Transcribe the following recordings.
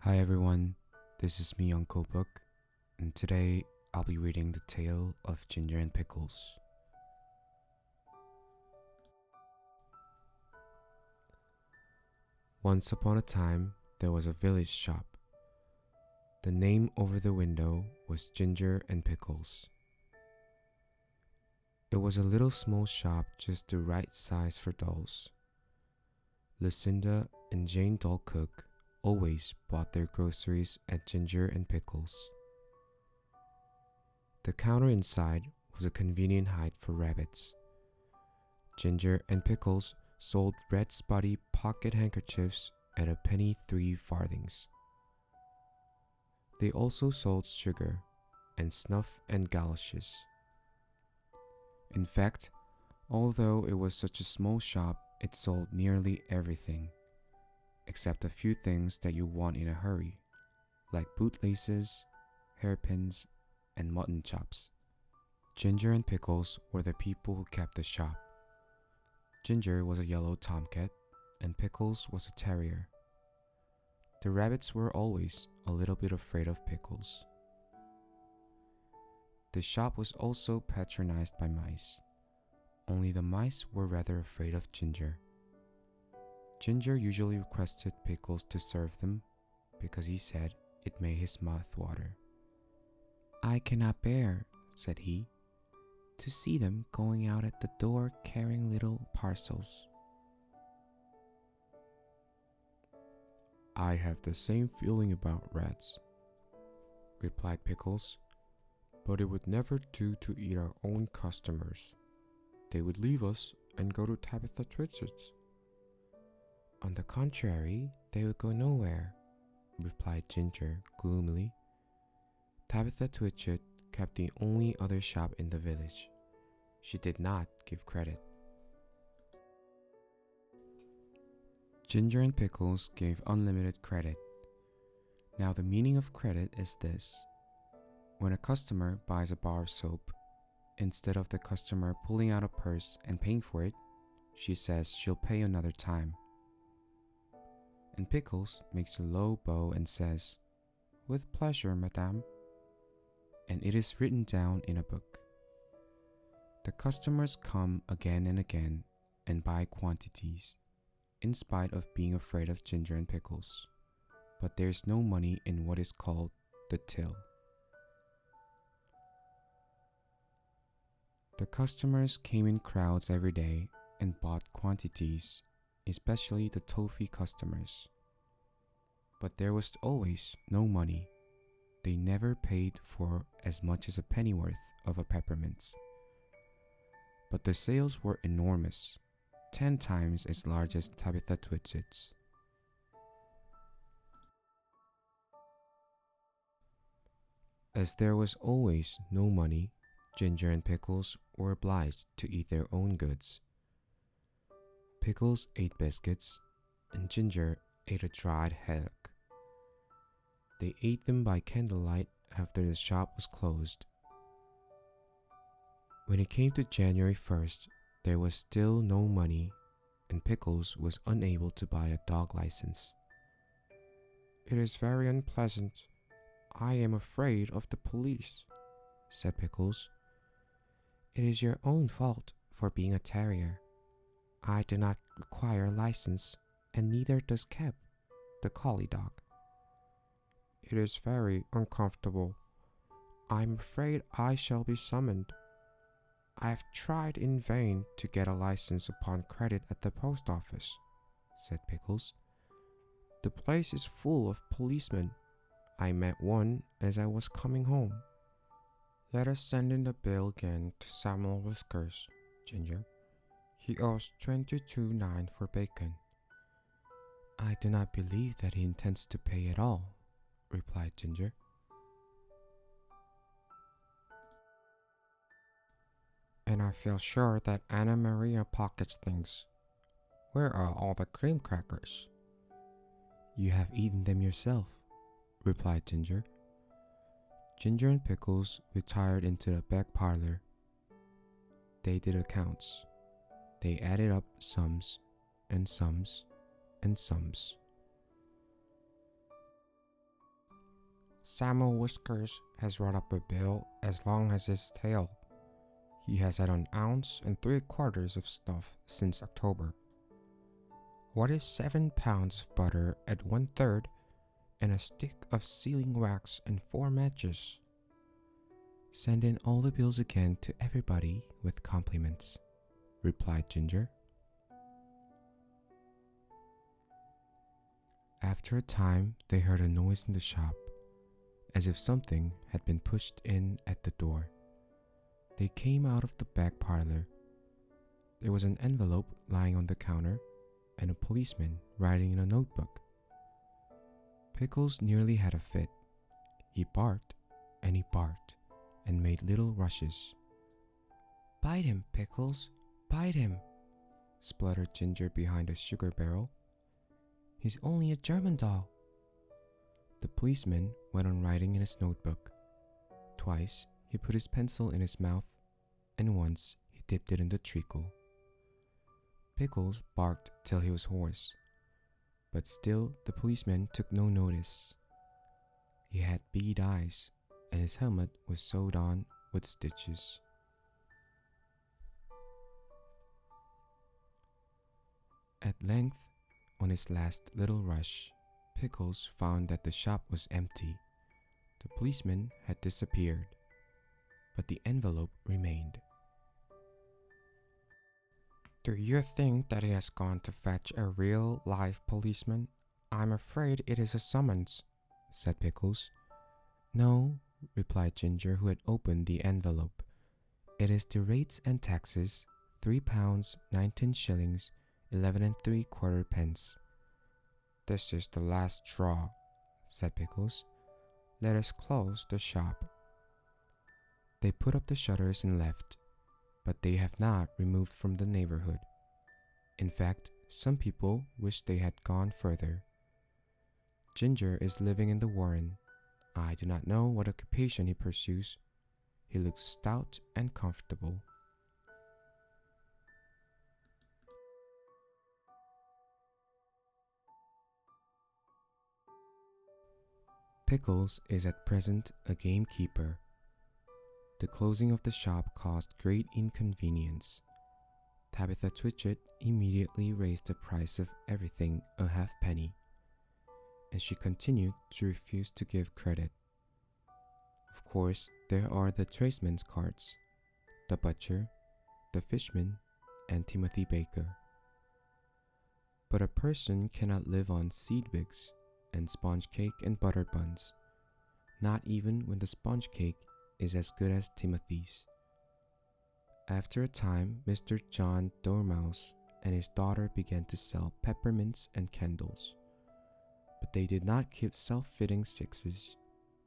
Hi everyone, this is me, Uncle Book, and today I'll be reading the tale of Ginger and Pickles. Once upon a time, there was a village shop. The name over the window was Ginger and Pickles. It was a little small shop just the right size for dolls. Lucinda and Jane Doll Cook always bought their groceries at Ginger and Pickles. The counter inside was a convenient hide for rabbits. Ginger and Pickles sold red spotty pocket handkerchiefs at a penny 3 farthings. They also sold sugar and snuff and galoshes. In fact, although it was such a small shop, it sold nearly everything, except a few things that you want in a hurry, like bootlaces, hairpins, and mutton chops. Ginger and Pickles were the people who kept the shop. Ginger was a yellow tomcat, and Pickles was a terrier. The rabbits were always a little bit afraid of Pickles. The shop was also patronized by mice, only the mice were rather afraid of Ginger. Ginger usually requested Pickles to serve them because he said it made his mouth water. "I cannot bear," said he, "to see them going out at the door carrying little parcels." "I have the same feeling about rats," replied Pickles, "but it would never do to eat our own customers. They would leave us and go to Tabitha Twitchit's." "On the contrary, they would go nowhere," replied Ginger gloomily. Tabitha Twitchit kept the only other shop in the village. She did not give credit. Ginger and Pickles gave unlimited credit. Now the meaning of credit is this. When a customer buys a bar of soap, instead of the customer pulling out a purse and paying for it, she says she'll pay another time. And Pickles makes a low bow and says, "With pleasure, madame." And it is written down in a book. The customers come again and again and buy quantities, in spite of being afraid of Ginger and Pickles. But there's no money in what is called the till. The customers came in crowds every day and bought quantities, especially the toffee customers. But there was always no money. They never paid for as much as a pennyworth of a peppermints. But the sales were enormous, 10 times as large as Tabitha Twitchit's. As there was always no money, Ginger and Pickles were obliged to eat their own goods. Pickles ate biscuits, and Ginger ate a dried haddock. They ate them by candlelight after the shop was closed. When it came to January 1st, there was still no money, and Pickles was unable to buy a dog license. "It is very unpleasant. I am afraid of the police," said Pickles. "It is your own fault for being a terrier. I do not require a license, and neither does Kep, the collie dog." "It is very uncomfortable. I'm afraid I shall be summoned. I have tried in vain to get a license upon credit at the post office," said Pickles. "The place is full of policemen. I met one as I was coming home." "Let us send in the bill again to Samuel Whiskers, Ginger. He owes 22.9 for bacon." "I do not believe that he intends to pay at all," replied Ginger. "And I feel sure that Anna Maria pockets things. Where are all the cream crackers?" "You have eaten them yourself," replied Ginger. Ginger and Pickles retired into the back parlor. They did accounts. They added up sums and sums and sums. Samuel Whiskers has run up a bill as long as his tail. He has had an ounce and 3/4 of snuff since October. What is 7 pounds of butter at 1/3 and a stick of sealing wax and 4 matches? Send in all the bills again to everybody with compliments, replied Ginger. After a time, they heard a noise in the shop, as if something had been pushed in at the door. They came out of the back parlor. There was an envelope lying on the counter and a policeman writing in a notebook. Pickles nearly had a fit. He barked and made little rushes. "Bite him, Pickles, bite him," spluttered Ginger behind a sugar barrel. "He's only a German doll." The policeman went on writing in his notebook. Twice he put his pencil in his mouth, and once he dipped it in the treacle. Pickles barked till he was hoarse, but still the policeman took no notice. He had bead eyes, and his helmet was sewed on with stitches. At length, on his last little rush, Pickles found that the shop was empty. The policeman had disappeared, but the envelope remained. "Do you think that he has gone to fetch a real, live policeman? I'm afraid it is a summons," said Pickles. "No," replied Ginger, who had opened the envelope. "It is the rates and taxes, 3 pounds, 19 shillings, 11 3/4 pence. "This is the last straw," said Pickles. "Let us close the shop." They put up the shutters and left, but they have not removed from the neighborhood. In fact, some people wish they had gone further. Ginger is living in the warren. I do not know what occupation he pursues. He looks stout and comfortable. Pickles is at present a gamekeeper. The closing of the shop caused great inconvenience. Tabitha Twitchit immediately raised the price of everything a halfpenny, and she continued to refuse to give credit. Of course, there are the tradesmen's carts, the butcher, the fishman, and Timothy Baker. But a person cannot live on seedwigs and sponge cake and butter buns, not even when the sponge cake is as good as Timothy's. After a time, Mr. John Dormouse and his daughter began to sell peppermints and candles, but they did not keep self-fitting sixes,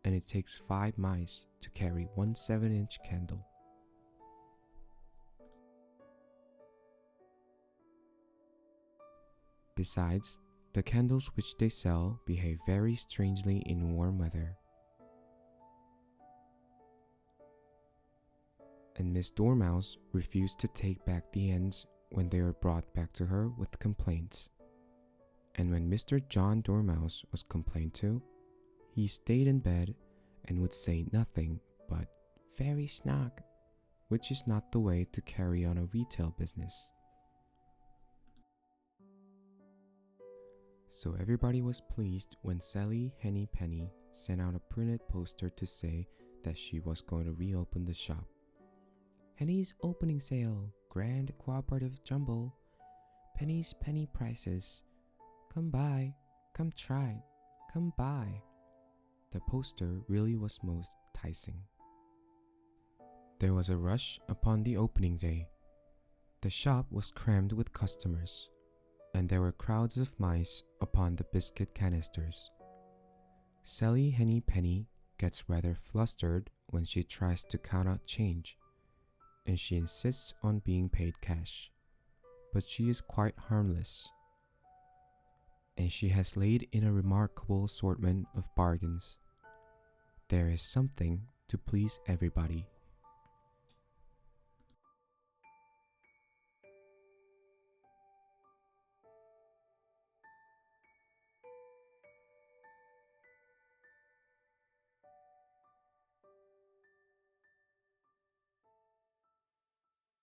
and it takes 5 mice to carry 1 7-inch candle. Besides, the candles which they sell behave very strangely in warm weather. And Miss Dormouse refused to take back the ends when they were brought back to her with complaints. And when Mr. John Dormouse was complained to, he stayed in bed and would say nothing but "very snug," which is not the way to carry on a retail business. So everybody was pleased when Sally Henny Penny sent out a printed poster to say that she was going to reopen the shop. "Henny's opening sale, grand cooperative jumble, Penny's penny prices. Come buy, come try, come buy." The poster really was most enticing. There was a rush upon the opening day. The shop was crammed with customers, and there were crowds of mice upon the biscuit canisters. Sally Henny Penny gets rather flustered when she tries to count out change, and she insists on being paid cash, but she is quite harmless, and she has laid in a remarkable assortment of bargains. There is something to please everybody.